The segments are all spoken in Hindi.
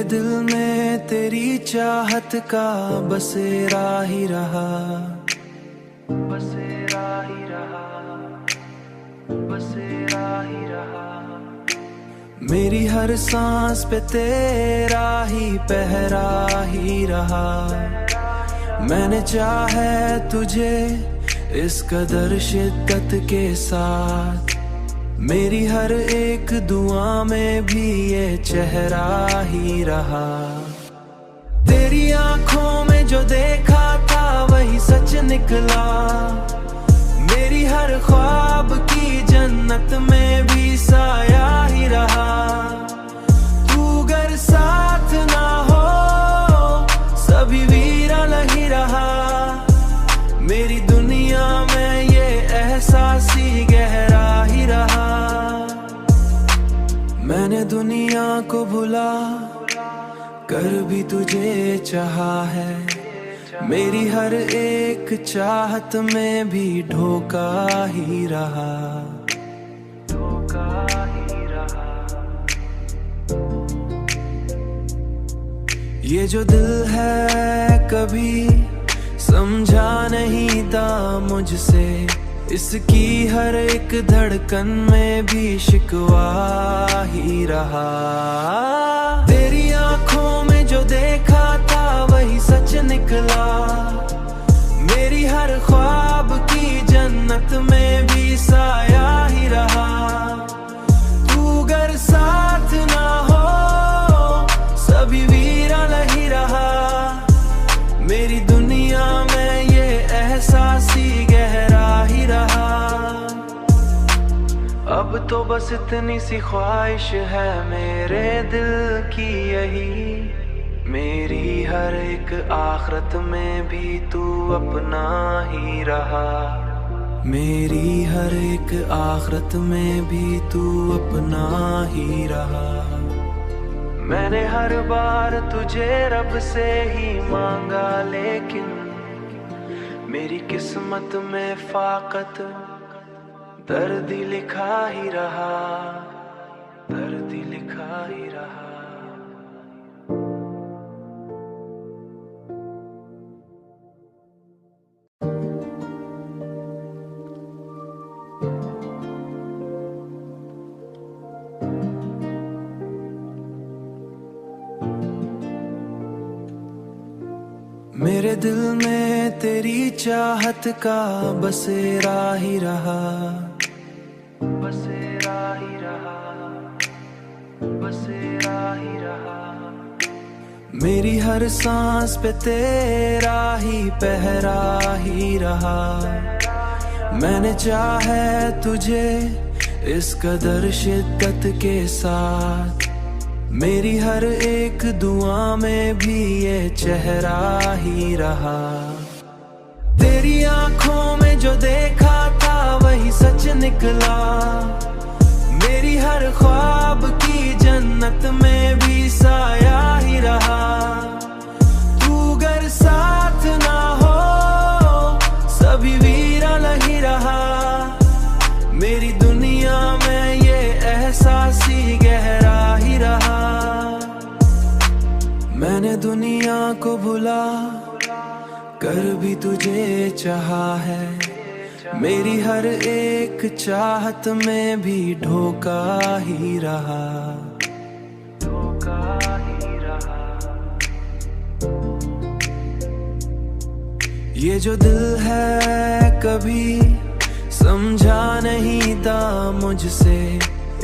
दिल में तेरी चाहत का बसेरा ही रहा, बसेरा ही रहा, बसेरा ही रहा। मेरी हर सांस पे तेरा ही पहरा ही रहा। मैंने चाहे तुझे इस कदर शिद्दत के साथ, मेरी हर एक दुआ में भी ये चेहरा ही रहा। तेरी आंखों में जो देखा था वही सच निकला। मेरी हर ख्वाब की जन्नत में भी साया ही रहा। तू अगर साथ ना हो सभी वीरान ही रहा। मेरी दुनिया में ये एहसास ही गहरा ही रहा। मैंने दुनिया को भुला कर भी तुझे चाहा है। मेरी हर एक चाहत में भी धोखा ही रहा, धोखा ही रहा। ये जो दिल है कभी समझा नहीं था मुझसे, इसकी हर एक धड़कन में भी शिकवा ही रहा। तेरी आंखों में जो देखा था वही सच निकला। मेरी हर ख्वाब की जन्नत में भी साया ही रहा। तू अगर साथ ना हो सभी वीरान ही रहा। मेरी दुनिया में ये एहसास ही गहरा ही रहा। अब तो बस इतनी सी ख्वाहिश है मेरे दिल की यही, मेरी हर एक आखिरत में भी तू अपना ही रहा। मेरी हर एक आखिरत में भी तू अपना ही रहा। मैंने हर बार तुझे रब से ही मांगा, लेकिन मेरी किस्मत में फाकत दर्द ही लिखा ही रहा, दर्द ही लिखा ही रहा। मेरे दिल में तेरी चाहत का बसेरा ही रहा, बसेरा ही रहा, बसेरा ही रहा। मेरी हर सांस पे तेरा ही पहरा ही रहा। मैंने चाहे तुझे इस कदर शिद्दत के साथ, मेरी हर एक दुआ में भी ये चेहरा ही रहा। तेरी आंखों में जो देखा था वही सच निकला। मेरी हर ख्वाब की जन्नत में भी साया ही रहा। तू अगर साथ ना हो सभी वीरान ही रहा। मेरी दुनिया में ये एहसास ही गहरा ही रहा। मैंने दुनिया को भुला कर भी तुझे चाहा है। मेरी हर एक चाहत में भी धोखा ही रहा, धोखा ही रहा। ये जो दिल है कभी समझा नहीं था मुझसे,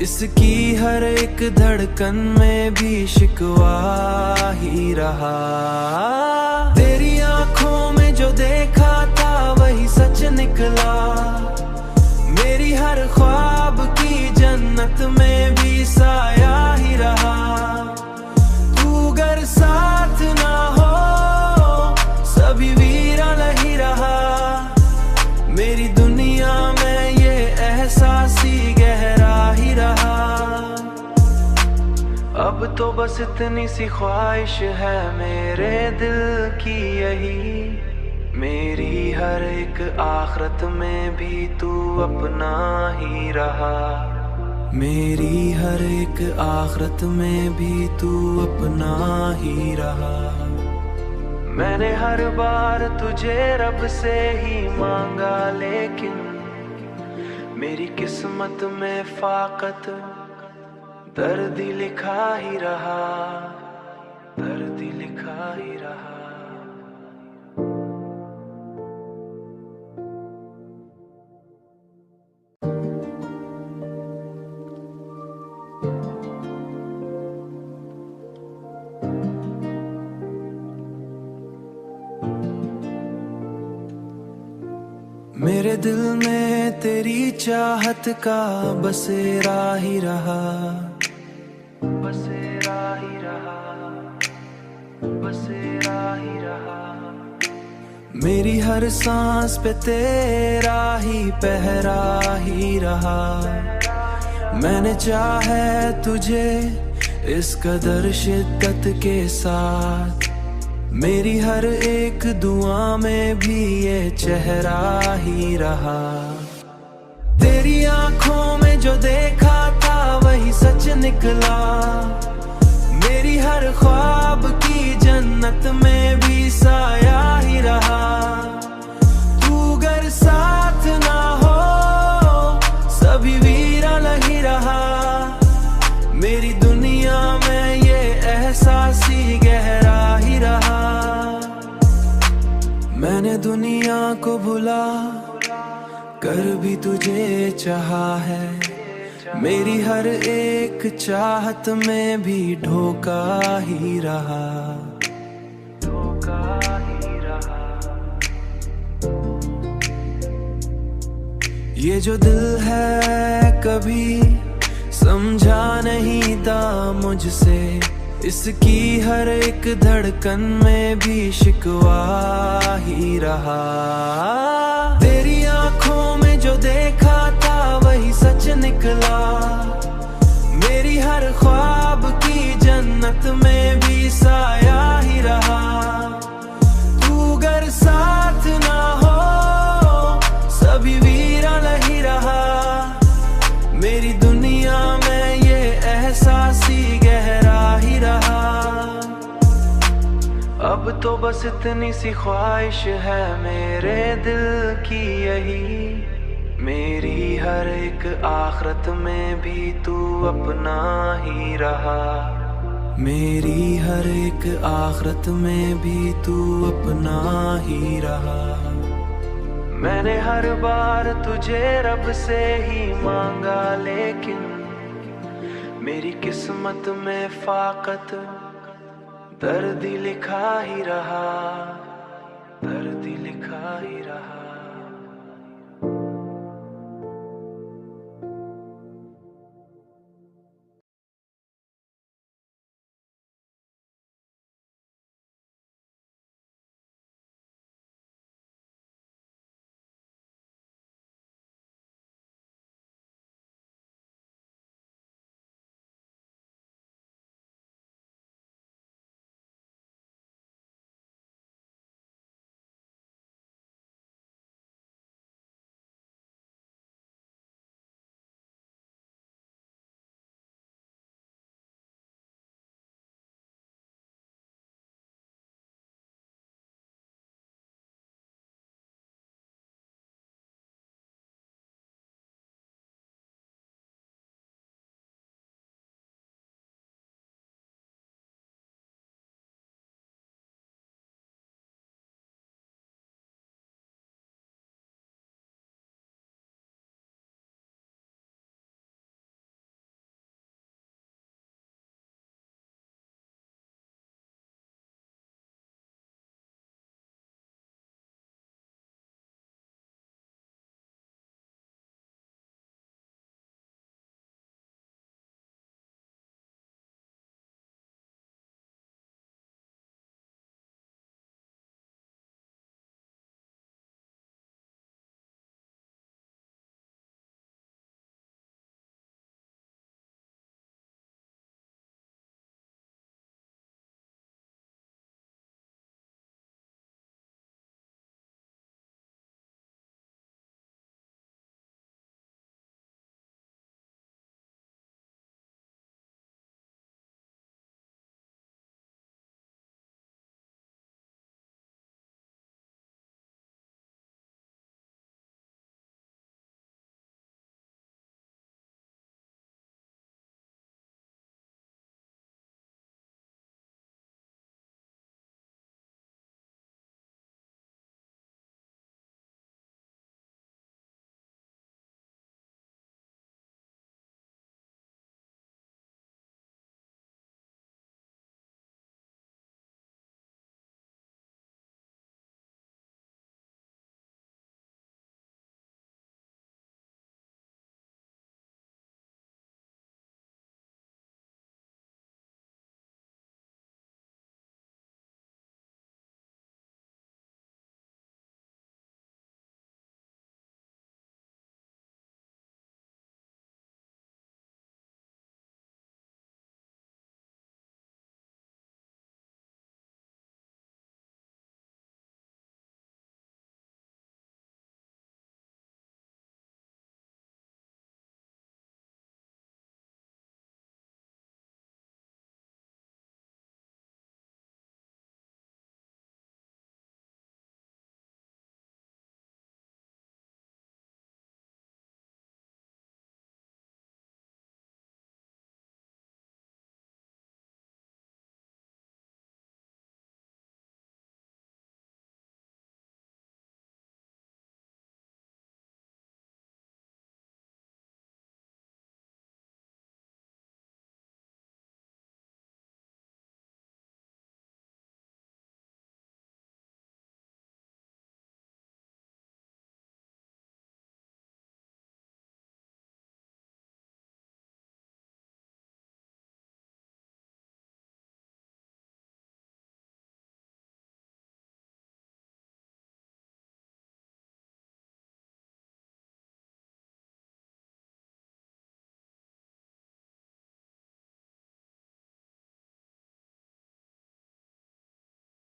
इसकी हर एक धड़कन में भी शिकवा ही रहा। तेरी आंखों में जो देखा था वही सच निकला। मेरी हर ख्वाब की जन्नत में भी साया ही रहा। तू अगर साथ ना हो सभी वीरान ही रहा। मेरी दुनिया में ये एहसास ही गहरा ही रहा। अब तो बस इतनी सी ख्वाहिश है मेरे दिल की यही, मेरी हर एक आखिरत में भी तू अपना ही रहा। मेरी हर एक आखरत में भी तू अपना ही रहा। मैंने हर बार तुझे रब से ही मांगा, लेकिन मेरी किस्मत में फाकत दर्द ही लिखा ही रहा, दर्द ही लिखा ही रहा। मेरे दिल में तेरी चाहत का बसेरा ही रहा, बसेरा ही रहा, बसेरा ही रहा। मेरी हर सांस पे तेरा ही पहरा ही रहा। मैंने चाहे तुझे इस कदर शिद्दत के साथ, मेरी हर एक दुआ में भी ये चेहरा ही रहा। तेरी आंखों में जो देखा था वही सच निकला। मेरी हर ख्वाब की जन्नत में भी साया ही रहा। तू अगर साथ ना हो सभी वीरान ही रहा। मेरी दुनिया में ये एहसास ही गहरा ही रहा। मैंने दुनिया को भुला कर भी तुझे चाहा है। मेरी हर एक चाहत में भी धोखा ही रहा, धोखा ही रहा। ये जो दिल है कभी समझा नहीं था मुझसे, इसकी हर एक धड़कन में भी शिकवा ही रहा। तेरी आंखों में जो देखा था वही सच निकला। मेरी हर ख्वाब की जन्नत में भी साया ही रहा। तू अगर साथ ना हो सभी वीरान ही रहा। मेरी दुनिया में ये एहसास ही गहरा ही रहा। अब तो बस इतनी सी ख्वाहिश है मेरे दिल की यही, मेरी हर एक आखरत में भी तू अपना ही रहा। मेरी हर एक आखरत में भी तू अपना ही रहा। मैंने हर बार तुझे रब से ही मांगा, लेकिन मेरी किस्मत में फाकत दर्द ही लिखा ही रहा, दर्द ही लिखा ही रहा।